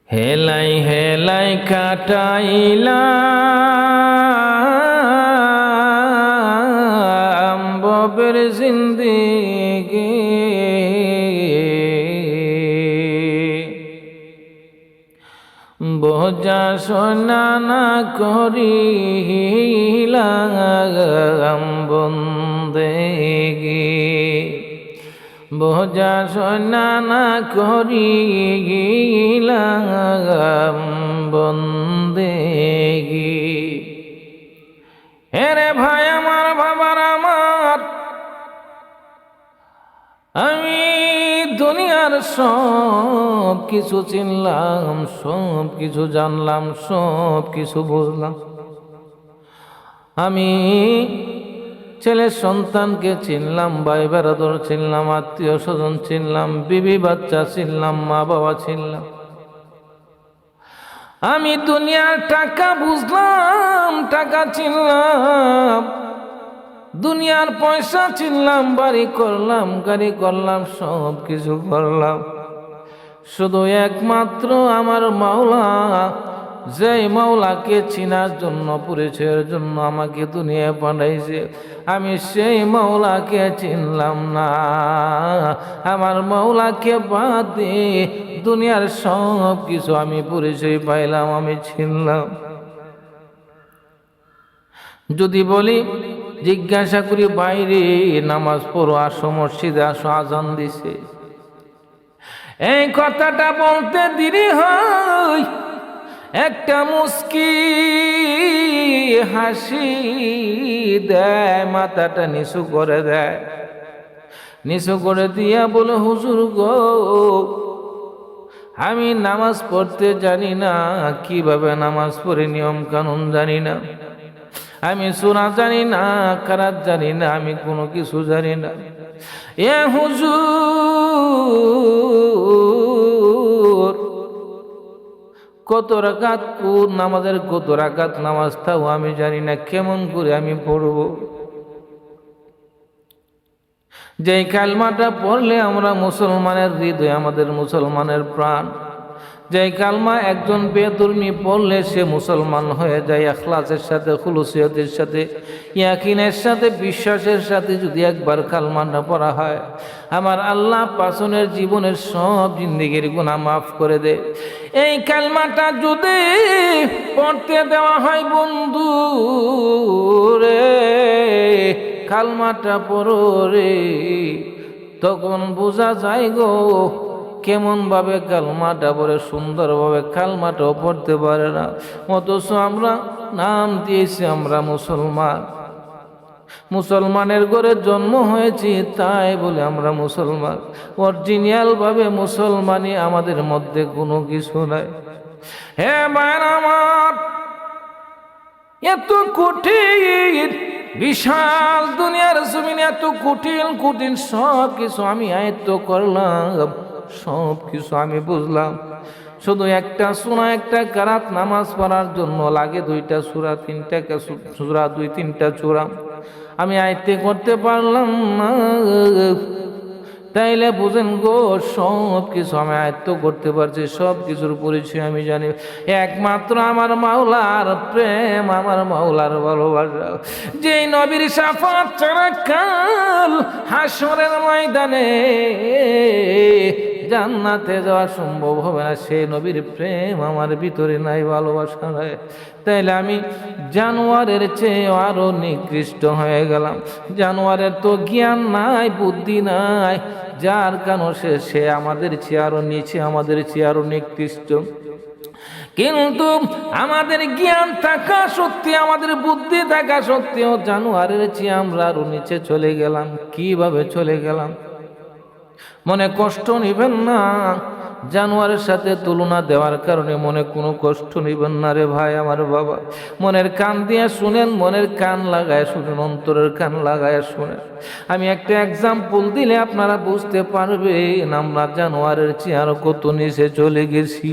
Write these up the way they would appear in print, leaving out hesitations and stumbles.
হেলাই হেলাই কাটাইলাম ববের জিন্দিগি, বোঝা শোনা না করিলাম বন্দেগি, বোঝা শোনা না করিলাম বন্দেগি। হেরে ভাই আমার, বাবার আমার, আমি দুনিয়ার সব কিছু চিনলাম, সব কিছু জানলাম, সব কিছু বুঝলাম। আমি ছেলের সন্তানকে চিনলাম, ভাই বেরাদর চিনলাম, আত্মীয় স্বজন চিনলাম, বিবি বাচ্চা চিনলাম, মা বাবা চিনলাম। আমি দুনিয়ার টাকা বুঝলাম, টাকা চিনলাম, দুনিয়ার পয়সা চিনলাম, বাড়ি করলাম, গাড়ি করলাম, সব কিছু করলাম। শুধু একমাত্র আমার মাওলা, যেই মাওলাকে চিনার জন্য, পরিচয়ের জন্য আমাকে দুনিয়া পাঠাইছে, আমি সেই মাওলাকে চিনলাম না। আমার মাওলাকে বাদ দিয়ে দুনিয়ার সব কিছু আমি পরিচয় পাইলাম, আমি চিনলাম। যদি বলি, জিজ্ঞাসা করি, বাইরে নামাজ পড়ো, আসো মসজিদে আসো, আজান দিছে, এই কথাটা বলতে দেরি হয়, একটা মুস্কি হাসি দেয়, মাথাটা নিচু করে দেয়, নিচু করে দিয়া বলে, হুজুর গো, আমি নামাজ পড়তে জানি না, কিভাবে নামাজ পড়ে নিয়ম কানুন জানি না, আমি সূরা জানি না, কেরাত জানি না, আমি কোনো কিছু জানি না। এ হুজুর, কত রাকাত কোন নামাজের, কত রাকাত নামাজ তাও আমি জানি না, কেমন করে আমি পড়ব? যে কালমাটা পড়লে আমরা মুসলমানের হৃদয়, আমাদের মুসলমানের প্রাণ, যে কালমা একজন বেদুর্মী পড়লে সে মুসলমান হয়ে যায়, ইখলাসের সাথে, খুলুসিয়তের সাথে, ইয়াকিনের সাথে, বিশ্বাসের সাথে যদি একবার কালমাটা পড়া হয়, আমার আল্লাহ পাছনের জীবনের সব জিন্দেগির গুনাহ মাফ করে দেয়। এই কালমাটা যদি পড়তে দেওয়া হয় বন্ধু রে, কালমাটা পড়ো রে, তখন বোঝা যায় গো কেমন ভাবে কালমাটা পড়ে, সুন্দরভাবে কালমাটাও পড়তে পারে না, অথচ আমরা নাম দিয়েছি আমরা মুসলমান, মুসলমানের ঘরে জন্ম হয়েছি, তাই বলে আমরা মুসলমান। অরিজিনাল ভাবে মুসলমানই আমাদের মধ্যে কোনো কিছু নাই। হে ভাই আমার, এত কঠিন বিশাল দুনিয়ার জমিনে, এত কঠিন কঠিন সব কিছু আমি আয়ত্ত করলাম, সব কিছু আমি বুঝলাম। শুধু একটা সূরা, একটা কারাত নামাজ পড়ার জন্য লাগে 2টা সূরা, 3টা সূরা, 2-3টা সূরা আমি আয়ত্তে করতে পারলাম না। তাইলে বুঝেন গো, সব কিছু আমি আয়ত্ত করতে পারছি, সব কিছুর পরিচয় আমি জানি একমাত্র আমার মাওলার প্রেম, আমার মাওলার ভালোবাসা। যেই নবীর শাফাত ছাড়া কাল হাসরের ময়দানে জান্নাতে যাওয়া সম্ভব হবে না, সেই নবীর প্রেম আমার ভিতরে নাই, ভালোবাসা নাই। তাইলে আমি জানোয়ারের চেয়ে আরো নিকৃষ্ট হয়ে গেলাম। জানোয়ারের তো জ্ঞান নাই, বুদ্ধি নাই, যার কারণে সে আমাদের চেয়ে আরো নিচে, আমাদের চেয়ে আরো নিকৃষ্ট। কিন্তু আমাদের জ্ঞান থাকা সত্যি, আমাদের বুদ্ধি থাকা সত্ত্বেও জানোয়ারের চেয়ে আমরা আরো নিচে চলে গেলাম। কিভাবে চলে গেলাম? মনে কষ্ট নিবেন না, জানোয়ারের সাথে তুলনা দেওয়ার কারণে মনে কোনো কষ্ট নিবেন না রে ভাই আমার, বাবা। মনের কান দিয়ে শুনেন, মনের কান লাগায় শুনেন, অন্তরের কান লাগায় শুনেন। আমি একটা এক্সাম্পল দিলে আপনারা বুঝতে পারবেন আমরা জানোয়ারের চেয়ে আরো কত নিচে চলে গেছি।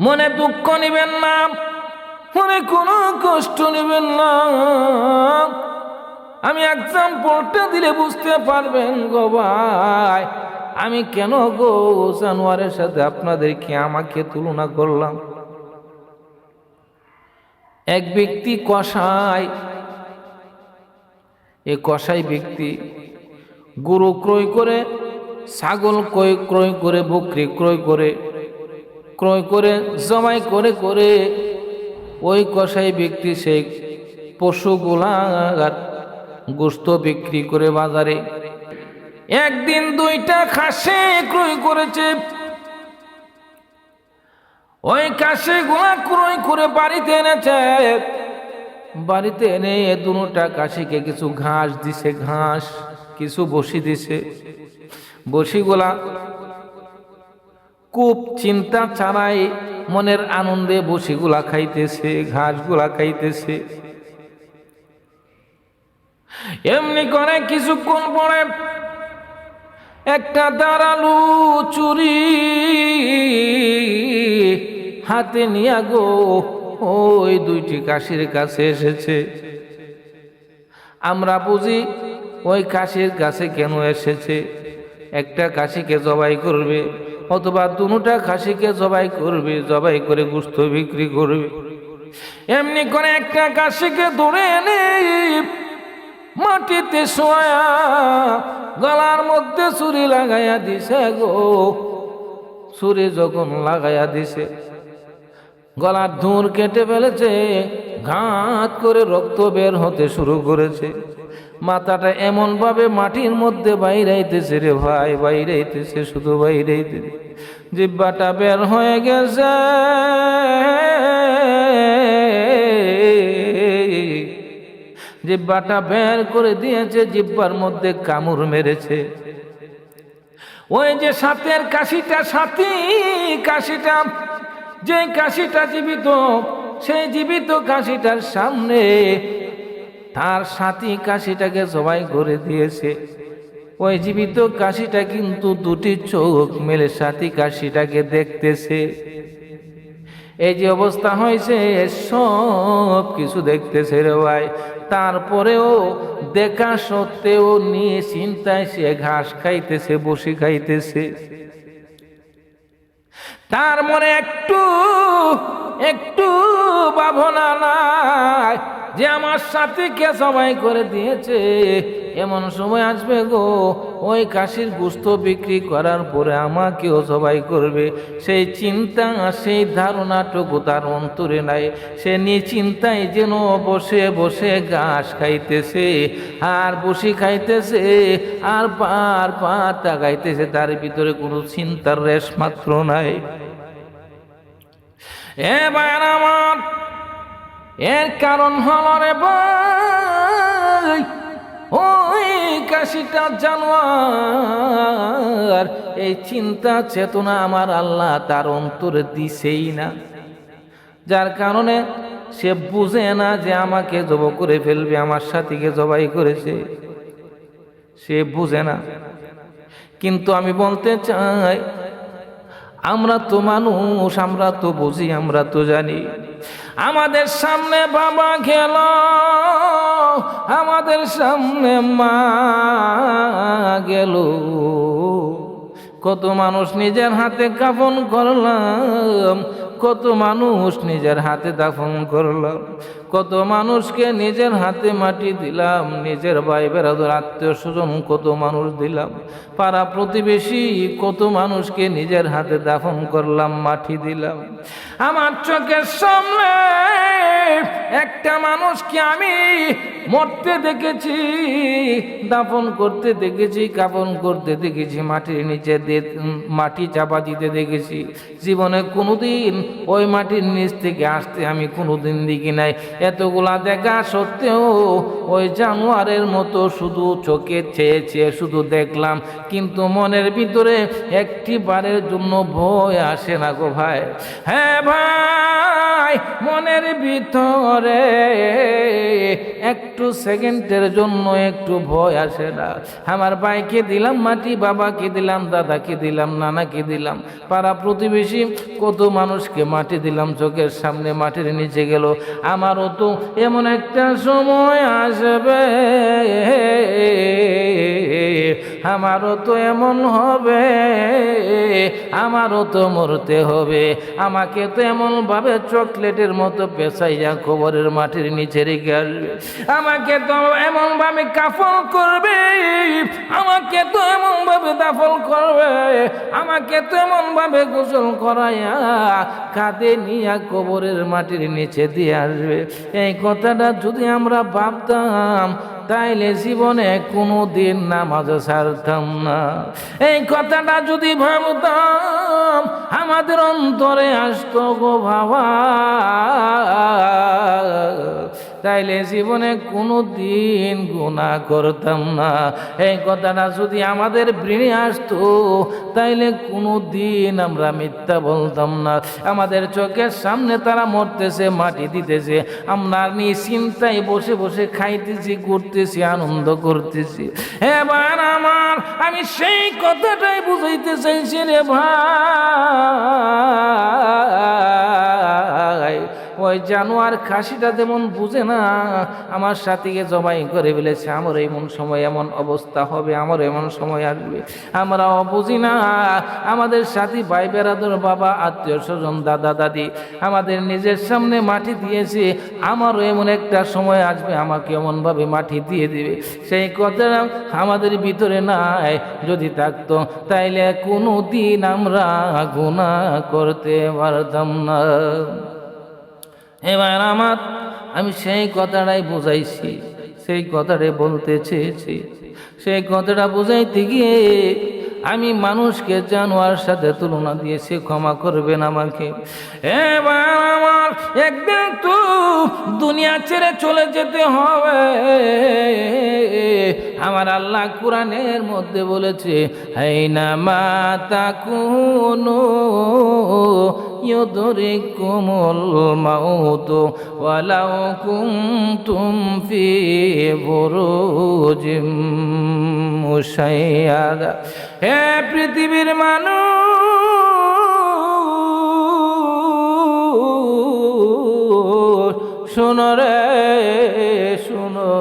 মনে দুঃখ নিবেন না, মনে কোনো কষ্ট নিবেন না, আমি এক্সাম্পলটা দিলে বুঝতে পারবেন গো ভাই। আমি কেন গো জানোয়ারের সাথে আপনাদেরকে আমাকে তুলনা করলাম? এক ব্যক্তি কসাই, এই কসাই ব্যক্তি গরু ক্রয় করে, ছাগল ক্রয় করে, বকরি ক্রয় করে জমাই করে ওই কসাই ব্যক্তি সেই পশুগুলার গোশত বিক্রি করে বাজারে। একদিন 2টা খাসি ক্রয় করেছে। ওই খাসিগুলা ক্রয় করে বাড়িতে এনেছে। বাড়িতে এনে 2টা খাসিকে কিছু ঘাস দিছে, ঘাস কিছু বসি দিছে। বসিগুলা খুব চিন্তা ছাড়াই মনের আনন্দে বসিগুলা খাইতেছে, ঘাসগুলা খাইতেছে। এমনি করে কিছুক্ষণ পরে একটা দাঁড়ালু চুরি হাতে নিয়ে গো ওই 2টি খাসির কাছে এসেছে। আমরা বুঝি ওই খাসির কাছে কেন এসেছে, একটা খাসিকে জবাই করবে অথবা 2টা খাসিকে জবাই করবে, জবাই করে গোশত বিক্রি করবে। এমনি করে একটা খাসিকে ধরে এনে মাটিতে শোয়া গলার মধ্যে ছুরি লাগাইয়া দিছে গো। ছুরি যখন লাগাইয়া দিছে, গলার ধুর কেটে ফেলেছে, ঘাত করে রক্ত বের হতে শুরু করেছে। মাথাটা এমন ভাবে মাটির মধ্যে বাইরাইতেছে রে ভাই, বাইরাইতেছে, শুধু বাইরাইতেছে। জিহ্বাটা বের হয়ে গেছে। জিহ্বাটা বের করে দিয়েছে, জিহ্বার মধ্যে কামড় মেরেছে। ওই যে সাথের কাশিটা, সাথী কাশিটা, যে কাশিটা জীবিত, সেই জীবিত কাশিটার সামনে তার সাথী কাশিটাকে জবাই করে দিয়েছে। ওই জীবিত কাশিটা কিন্তু 2টি চোখ মেলে সাথী কাশিটাকে দেখতেছে। এই যে অবস্থা হয়েছে, সব কিছু দেখতেছে রে ভাই। তারপরেও দেখা সত্ত্বেও নিয়ে চিন্তায় সে ঘাস খাইতেছে, বসি খাইতেছে। তার মনে একটু ভাবনা নাই যে আমার সাথীকে জবাই করে দিয়েছে। এমন সময় আসবে গো, ওই খাসির গোশত বিক্রি করার পরে আমাকেও জবাই করবে। সেই চিন্তা, সেই ধারণাটুকু তার অন্তরে নাই। সে নিশ্চিন্তায় যেন বসে বসে ঘাস খাইতেছে আর বসি খাইতেছে আর পার তাকাইতেছে। তার ভিতরে কোনো চিন্তার রেশ মাত্র নাই। এ ভাইরা আমার, এর কারণ হল রে ভাই, ওই কাশিটা জানোয়ার এই চিন্তা চেতনা আমার আল্লাহ তার অন্তরে দিছেই না। যার কারণে সে বুঝে না যে আমাকে জবাই করে ফেলবে, আমার সাথীকে জবাই করেছে, সে বুঝে না। কিন্তু আমি বলতে চাই, আমরা তো মানুষ, আমরা তো বুঝি, আমরা তো জানি। আমাদের সামনে বাবা গেল, আমাদের সামনে মা গেল, কত মানুষ নিজের হাতে কাফন করলাম, কত মানুষ নিজের হাতে দাফন করলাম, কত মানুষকে নিজের হাতে মাটি দিলাম, নিজের ভাই বেরাদর আত্মীয় স্বজন কত মানুষ দিলাম, পাড়া প্রতিবেশী কত মানুষকে নিজের হাতে দাফন করলাম, মাটি দিলাম। আমার চোখের সামনে একটা মানুষকে আমি মরতে দেখেছি, দাফন করতে দেখেছি, কাফন করতে দেখেছি, মাটির নিচে মাটি চাপা দিতে দেখেছি। জীবনে কোনোদিন ওই মাটির নিচ থেকে আসতে আমি কোনোদিন দেখি নাই। এতগুলা দেখা সত্ত্বেও ওই জানোয়ারের মতো শুধু চোখে চেয়ে চেয়ে শুধু দেখলাম, কিন্তু মনের ভিতরে একটি বারের জন্য ভয় আসে না গো ভাই। হ্যাঁ ভাই, মনের ভিতরে এক একটু সেকেন্ডের জন্য একটু ভয় আসে না। আমার ভাইকে দিলাম মাটি, বাবাকে দিলাম, দাদাকে দিলাম, নানাকে দিলাম, পাড়া প্রতিবেশী কত মানুষকে মাটি দিলাম, চোখের সামনে মাটির নিচে গেল। আমারও তো এমন একটা সময় আসবে, আমারও তো এমন হবে, আমারও তো মরতে হবে। আমাকে তো এমনভাবে চকলেটের মতো পেঁচাইয়া কবরের মাটির নিচে রেখে আসবে, আমাকে তো এমনভাবে কাফন করবে, আমাকে তো এমনভাবে দাফন করবে, আমাকে তো এমনভাবে গোসল করাইয়া কাঁধে নিয়া কবরের মাটির নিচে দিয়ে আসবে। এই কথাটা যদি আমরা ভাবতাম তাইলে জীবনে কোনো দিন নামাজ ছাড়তাম না। এই কথাটা যদি ভাবতাম আমাদের অন্তরে আসতো গো বাবা, তাইলে জীবনে কোনো দিন গুনাহ করতাম না। এই কথাটা যদি আমাদের ব্রেনে আসতো তাইলে কোনো দিন আমরা মিথ্যা বলতাম না। আমাদের চোখের সামনে তারা মরতেছে, মাটি দিতেছে, আমরা নিশ্চিন্তায় বসে বসে খাইতেছি, ঘুরতেছি, আনন্দ করতেছি। এবার আমি সেই কথাটাই বুঝাইতে চাইছি রে ভাই। ওই জানোয়ার খাসিটা যেমন বুঝে না আমার সাথীকে জবাই করে ফেলেছে, আমার এমন সময় এমন অবস্থা হবে, আমার এমন সময় আসবে, আমরাও বুঝি না। আমাদের সাথী ভাই বেরাদর, বাবা, আত্মীয় স্বজন, দাদা দাদি আমাদের নিজের সামনে মাটি দিয়েছে, আমারও এমন একটা সময় আসবে, আমাকে এমনভাবে মাটি দিয়ে দিবে। সেই কথাটা আমাদের ভিতরে নাই যদি থাকতো তাইলে কোনো দিন আমরা গুনাহ করতে পারতাম না। এবার আমি সেই কথাটাই বুঝাইছি, সেই কথাটাই বলতে চেয়েছি। সেই কথাটা বুঝাইতে গিয়ে আমি মানুষকে জানোয়ার সাথে তুলনা দিয়েছি, ক্ষমা করবেন আমাকে। এবার একদিন তো দুনিয়া ছেড়ে চলে যেতে হবে। আমার আল্লাহ কোরআনের মধ্যে বলেছে, হাইনা মা তাকুনু ইউদরিকুমুল মাউত ওয়ালাউ কুনতুম ফি বুরুজিম মুশাইয়াদা। হে পৃথিবীর মানুষ, শোনো রে শোনো,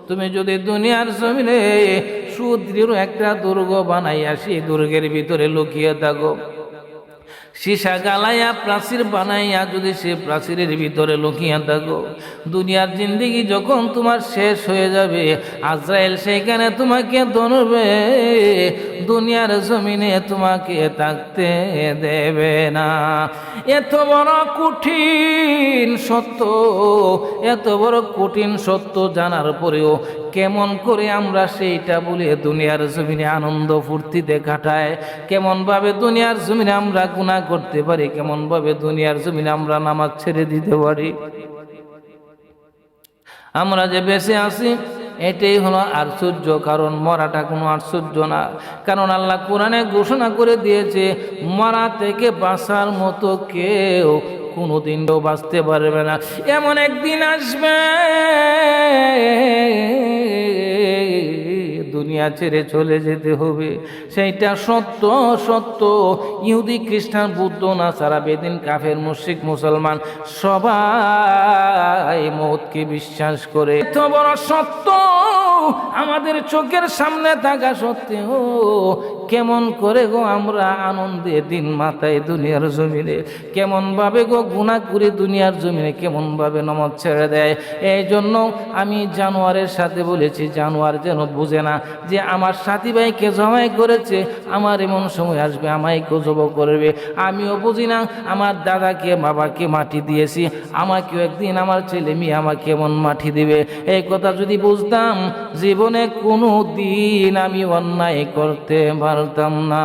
তুমি যদি দুনিয়ার জমিনে সুদৃঢ় একটা দুর্গ বানাইয়া সেই দুর্গের ভিতরে লুকিয়ে থাকো, সীসা গালাইয়া প্রাচীর বানাইয়া যদি সে প্রাচীরের ভিতরে লুকিয়ে থাকো, দুনিয়ার জিন্দেগি যখন তোমার শেষ হয়ে যাবে আজরাইল সেখানে তোমাকে ধরবে, দুনিয়ার জমিনে তোমাকে থাকতে দেবে না। এত বড় কঠিন সত্য, এত বড় কঠিন সত্য জানার পরেও কেমন করে আমরা সেইটা বলে দুনিয়ার জমিনে আনন্দ ফুর্তিতে কাটায়, কেমন ভাবে দুনিয়ার জমিনে আমরা গুনাহ করতে পারি, কেমন ভাবে দুনিয়ার জমিনে আমরা নামাজ ছেড়ে দিতে পারি। আমরা যে বেঁচে আছি এটাই হলো আশ্চর্য, কারণ মরাটা কোনো আশ্চর্য না। কারণ আল্লাহ কোরআনে ঘোষণা করে দিয়েছে মরা থেকে বাঁচার মতো কেউ কোনোদিনও বাঁচতে পারবে না। এমন একদিন আসবে দুনিয়া ছেড়ে চলে যেতে হবে, সেইটা সত্য সত্য। ইহুদি, খ্রিস্টান, বুদ্ধ, নাসারা, বেদিন, কাফের, মুশরিক, মুসলমান সবাই মওতকে বিশ্বাস করে। এত বড় সত্য আমাদের চোখের সামনে থাকা সত্ত্বেও কেমন করে গো আমরা আনন্দে দিন মাতাই দুনিয়ার জমিনে, কেমন ভাবে গো গুনাহ করে দুনিয়ার জমিনে, কেমন ভাবে নামাজ ছেড়ে দেয়। এই জন্য আমি জানোয়ারের সাথে বলেছি, জানোয়ার যেন বুঝে না যে আমার সাথী ভাইকে জবাই করেছে, আমার এমন সময় আসবে আমাকেও জবাই করবে। আমিও বুঝি না আমার দাদাকে বাবাকে মাটি দিয়েছি, আমাকেও একদিন আমার ছেলে মেয়ে আমাকে এমন মাটি দিবে। এই কথা যদি বুঝতাম জীবনে কোনো দিন আমি অন্যায় করতে পারতাম না।